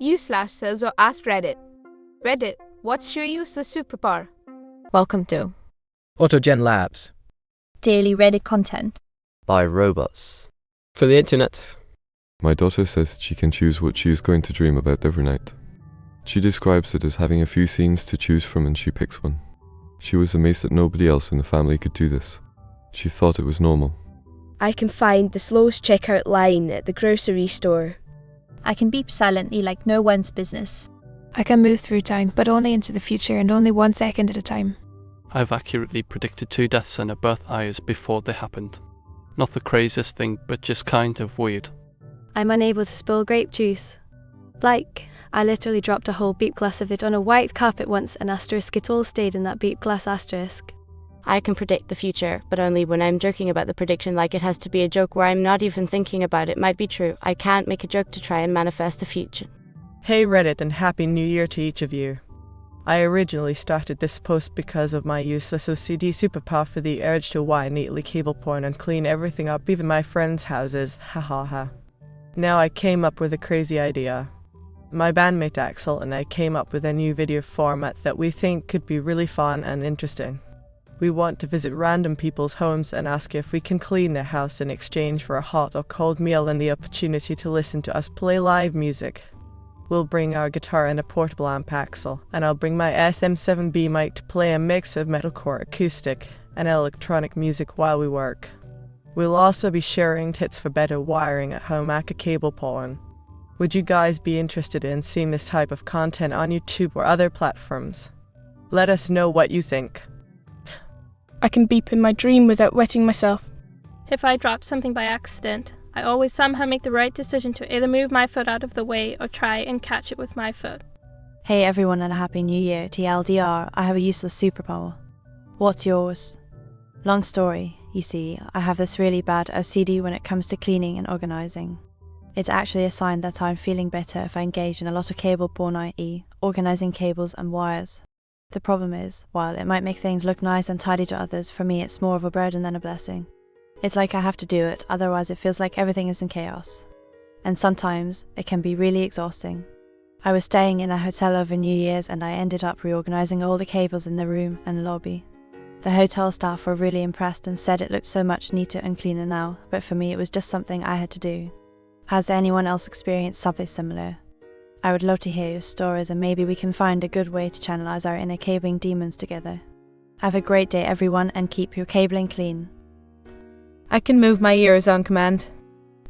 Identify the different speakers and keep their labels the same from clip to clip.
Speaker 1: /cells or Askreddit. Reddit, what's your useless superpower?
Speaker 2: Welcome to
Speaker 3: AutoGen Labs.
Speaker 4: Daily Reddit content.
Speaker 5: By robots.
Speaker 3: For the internet.
Speaker 6: My daughter says she can choose what she is going to dream about every night. She describes it as having a few scenes to choose from and she picks one. She was amazed that nobody else in the family could do this. She thought it was normal.
Speaker 7: I can find the slowest checkout line at the grocery store.
Speaker 4: I can beep silently like no one's business.
Speaker 2: I can move through time, but only into the future and only 1 second at a time.
Speaker 8: I've accurately predicted 2 deaths and a birth hours before they happened. Not the craziest thing, but just kind of weird.
Speaker 9: I'm unable to spill grape juice. I literally dropped a whole beep glass of it on a white carpet once and it all stayed in that beep glass asterisk.
Speaker 10: I can predict the future, but only when I'm joking about the prediction, like it has to be a joke where I'm not even thinking about it might be true. I can't make a joke to try and manifest the future.
Speaker 11: Hey Reddit, and Happy New Year to each of you. I originally started this post because of my useless OCD superpower for the urge to wire neatly cable porn and clean everything up, even my friends' houses, ha. Now I came up with a crazy idea. My bandmate Axel and I came up with a new video format that we think could be really fun and interesting. We want to visit random people's homes and ask if we can clean their house in exchange for a hot or cold meal and the opportunity to listen to us play live music. We'll bring our guitar and a portable amp Axel, and I'll bring my SM7B mic to play a mix of metalcore, acoustic, and electronic music while we work. We'll also be sharing tips for better wiring at home aka cable porn. Would you guys be interested in seeing this type of content on YouTube or other platforms? Let us know what you think.
Speaker 12: I can beep in my dream without wetting myself.
Speaker 13: If I drop something by accident, I always somehow make the right decision to either move my foot out of the way or try and catch it with my foot.
Speaker 14: Hey everyone, and a happy new year. TLDR, I have a useless superpower. What's yours? Long story, you see, I have this really bad OCD when it comes to cleaning and organising. It's actually a sign that I'm feeling better if I engage in a lot of cable porn, i.e. organising cables and wires. The problem is, while it might make things look nice and tidy to others, for me it's more of a burden than a blessing. It's like I have to do it, otherwise it feels like everything is in chaos. And sometimes it can be really exhausting. I was staying in a hotel over New Year's and I ended up reorganising all the cables in the room and lobby. The hotel staff were really impressed and said it looked so much neater and cleaner now, but for me it was just something I had to do. Has anyone else experienced something similar? I would love to hear your stories and maybe we can find a good way to channelize our inner cabling demons together. Have a great day everyone and keep your cabling clean.
Speaker 2: I can move my ears on command.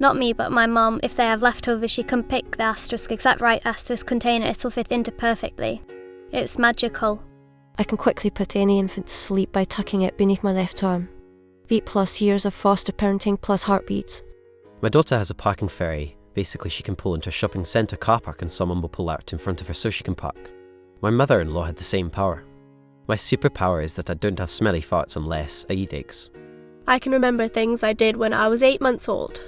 Speaker 9: Not me, but my mom. If they have leftovers, she can pick the exact right asterisk container it'll fit into perfectly. It's magical.
Speaker 15: I can quickly put any infant to sleep by tucking it beneath my left arm. Beat plus years of foster parenting plus heartbeats.
Speaker 5: My daughter has a parking ferry. Basically, she can pull into a shopping centre car park and someone will pull out in front of her so she can park. My mother-in-law had the same power. My superpower is that I don't have smelly farts unless I eat eggs.
Speaker 16: I can remember things I did when I was 8 months old.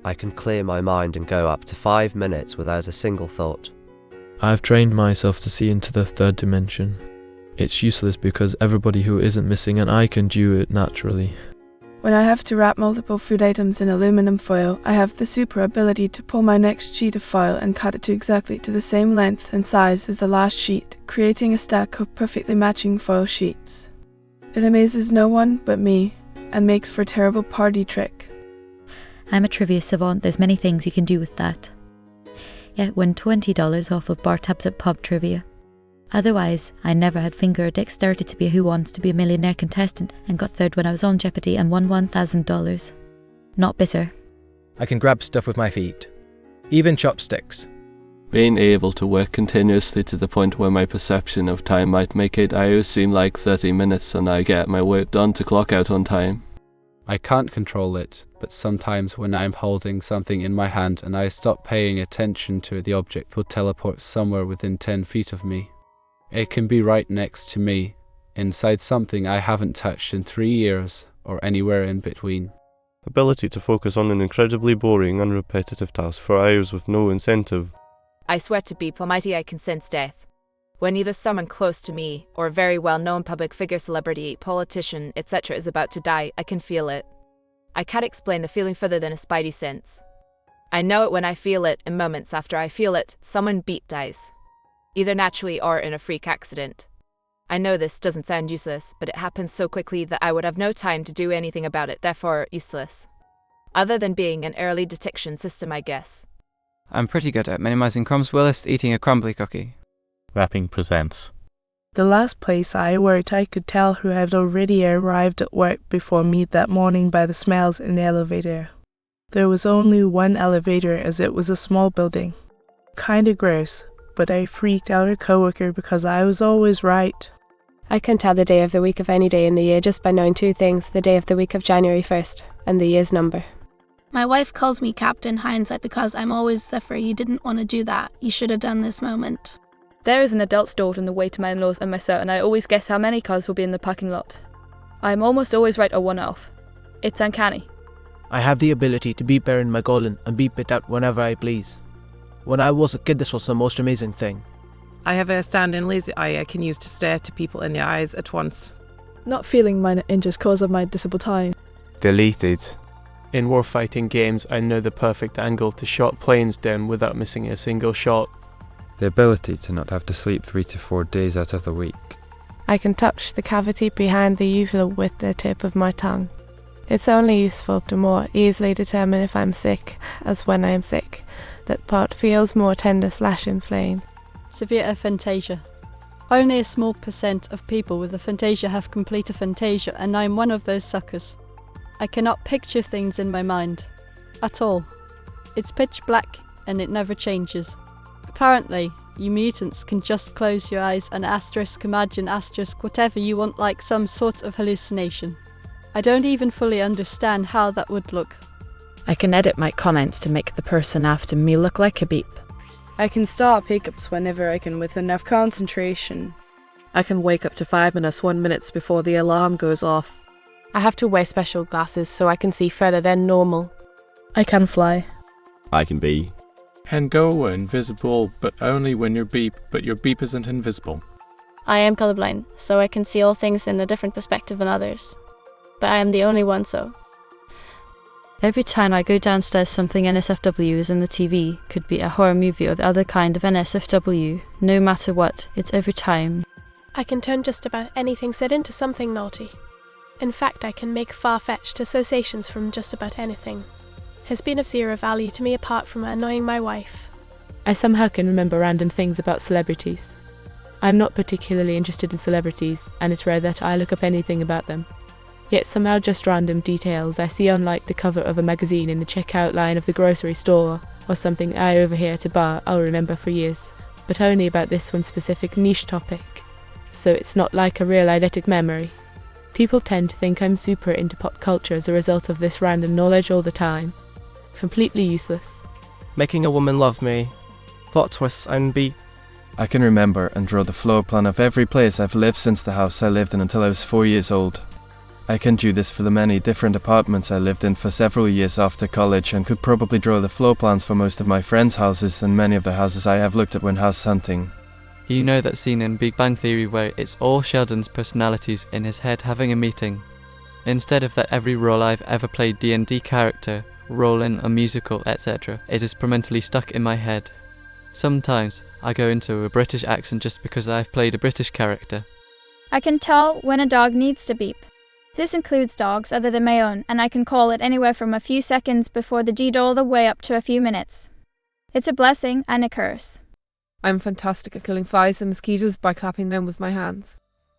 Speaker 17: I can clear my mind and go up to 5 minutes without a single thought.
Speaker 18: I've trained myself to see into the third dimension. It's useless because everybody who isn't missing an eye can do it naturally.
Speaker 12: When I have to wrap multiple food items in aluminum foil, I have the super ability to pull my next sheet of foil and cut it to exactly the same length and size as the last sheet, creating a stack of perfectly matching foil sheets. It amazes no one but me, and makes for a terrible party trick.
Speaker 19: I'm a trivia savant, there's many things you can do with that. Yet win $20 off of bar tabs at pub trivia. Otherwise, I never had finger or dexterity to be a Who Wants to Be a Millionaire contestant and got third when I was on Jeopardy and won $1,000. Not bitter.
Speaker 3: I can grab stuff with my feet. Even chopsticks.
Speaker 20: Being able to work continuously to the point where my perception of time might make 8 hours seem like 30 minutes and I get my work done to clock out on time.
Speaker 8: I can't control it, but sometimes when I'm holding something in my hand and I stop paying attention to it, the object will teleport somewhere within 10 feet of me. It can be right next to me, inside something I haven't touched in 3 years, or anywhere in between.
Speaker 21: Ability to focus on an incredibly boring and repetitive task for hours with no incentive.
Speaker 22: I swear to beep almighty I can sense death. When either someone close to me, or a very well-known public figure, celebrity, politician, etc. is about to die, I can feel it. I can't explain the feeling further than a spidey sense. I know it when I feel it, and moments after I feel it, someone beep dies. Either naturally or in a freak accident. I know this doesn't sound useless, but it happens so quickly that I would have no time to do anything about it, therefore useless. Other than being an early detection system, I guess.
Speaker 1: I'm pretty good at minimizing crumbs whilst eating a crumbly cookie.
Speaker 6: Rapping presents.
Speaker 23: The last place I worked, I could tell who had already arrived at work before me that morning by the smells in the elevator. There was only one elevator as it was a small building. Kinda gross, but I freaked out a coworker because I was always right.
Speaker 24: I can tell the day of the week of any day in the year just by knowing two things: the day of the week of January 1st and the year's number.
Speaker 25: My wife calls me Captain Hindsight because I'm always the for you didn't want to do that, you should have done this moment.
Speaker 26: There is an adult store on the way to my in-laws and myself, and I always guess how many cars will be in the parking lot. I am almost always right or one off. It's uncanny.
Speaker 27: I have the ability to beep in my golden and beep it out whenever I please. When I was a kid, this was the most amazing thing.
Speaker 28: I have a stand-in lazy eye I can use to stare to people in the eyes at once.
Speaker 29: Not feeling minor injuries cause of my disable time.
Speaker 30: Deleted. In warfighting games, I know the perfect angle to shot planes down without missing a single shot.
Speaker 8: The ability to not have to sleep 3 to 4 days out of the week.
Speaker 31: I can touch the cavity behind the uvula with the tip of my tongue. It's only useful to more easily determine if I'm sick, as when I am sick, that part feels more tender/inflamed.
Speaker 32: Severe aphantasia. Only a small percent of people with aphantasia have complete aphantasia, and I'm one of those suckers. I cannot picture things in my mind. At all. It's pitch black, and it never changes. Apparently, you mutants can just close your eyes and imagine whatever you want, like some sort of hallucination. I don't even fully understand how that would look.
Speaker 33: I can edit my comments to make the person after me look like a beep.
Speaker 34: I can start pickups whenever I can with enough concentration.
Speaker 28: I can wake up to 5 minutes 1 minute before the alarm goes off.
Speaker 31: I have to wear special glasses so I can see further than normal.
Speaker 23: I can fly.
Speaker 35: I can be.
Speaker 36: Can go invisible, but only when your beep isn't invisible.
Speaker 37: I am colorblind, so I can see all things in a different perspective than others. But I am the only one, so.
Speaker 9: Every time I go downstairs, something NSFW is in the TV. Could be a horror movie or the other kind of NSFW. No matter what, it's every time.
Speaker 38: I can turn just about anything said into something naughty. In fact, I can make far-fetched associations from just about anything. Has been of zero value to me apart from annoying my wife.
Speaker 39: I somehow can remember random things about celebrities. I'm not particularly interested in celebrities, and it's rare that I look up anything about them. Yet somehow just random details I see on like the cover of a magazine in the checkout line of the grocery store, or something I overhear at a bar, I'll remember for years, but only about this one specific niche topic. So it's not like a real eidetic memory. People tend to think I'm super into pop culture as a result of this random knowledge all the time. Completely useless.
Speaker 27: Making a woman love me. Plot twists and beep.
Speaker 40: I can remember and draw the floor plan of every place I've lived since the house I lived in until I was 4 years old. I can do this for the many different apartments I lived in for several years after college, and could probably draw the floor plans for most of my friends' houses and many of the houses I have looked at when house hunting.
Speaker 1: You know that scene in Big Bang Theory where it's all Sheldon's personalities in his head having a meeting? Instead of that every role I've ever played D&D character, role in a musical, etc., it is permanently stuck in my head. Sometimes I go into a British accent just because I've played a British character.
Speaker 4: I can tell when a dog needs to beep. This includes dogs other than my own, and I can call it anywhere from a few seconds before the deed all the way up to a few minutes. It's a blessing and a curse.
Speaker 41: I'm fantastic at killing flies and mosquitoes by clapping them with my hands.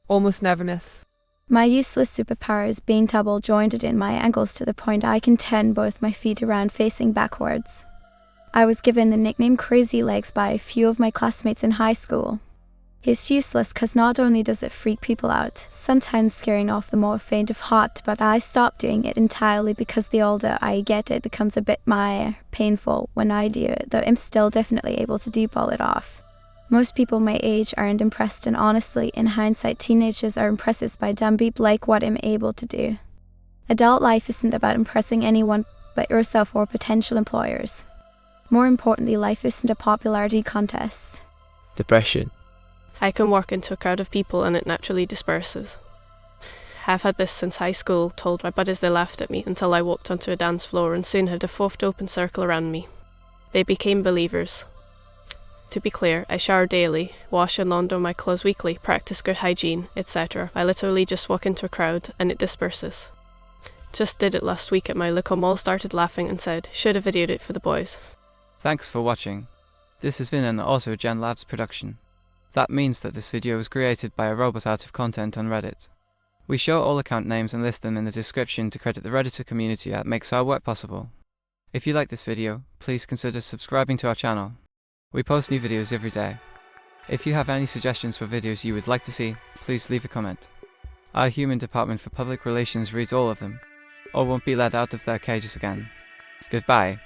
Speaker 41: Almost never miss.
Speaker 4: My useless superpower is being double jointed in my ankles to the point I can turn both my feet around facing backwards. I was given the nickname Crazy Legs by a few of my classmates in high school. It's useless because not only does it freak people out, sometimes scaring off the more faint of heart, but I stopped doing it entirely because the older I get it becomes a bit painful when I do it, though I'm still definitely able to pull it off. Most people my age aren't impressed, and honestly, in hindsight, teenagers are impressed by dumb beep like what I'm able to do. Adult life isn't about impressing anyone but yourself or potential employers. More importantly, life isn't a popularity contest.
Speaker 40: Depression.
Speaker 38: I can walk into a crowd of people and it naturally disperses. I've had this since high school, told my buddies they laughed at me until I walked onto a dance floor and soon had a fourth open circle around me. They became believers. To be clear, I shower daily, wash and launder my clothes weekly, practice good hygiene, etc. I literally just walk into a crowd and it disperses. Just did it last week at my local mall, started laughing and said, should have videoed it for the boys.
Speaker 1: Thanks for watching. This has been an AutoGen Labs production. That means that this video was created by a robot out of content on Reddit. We show all account names and list them in the description to credit the Redditor community that makes our work possible. If you like this video, please consider subscribing to our channel. We post new videos every day. If you have any suggestions for videos you would like to see, please leave a comment. Our human department for public relations reads all of them, or won't be let out of their cages again. Goodbye.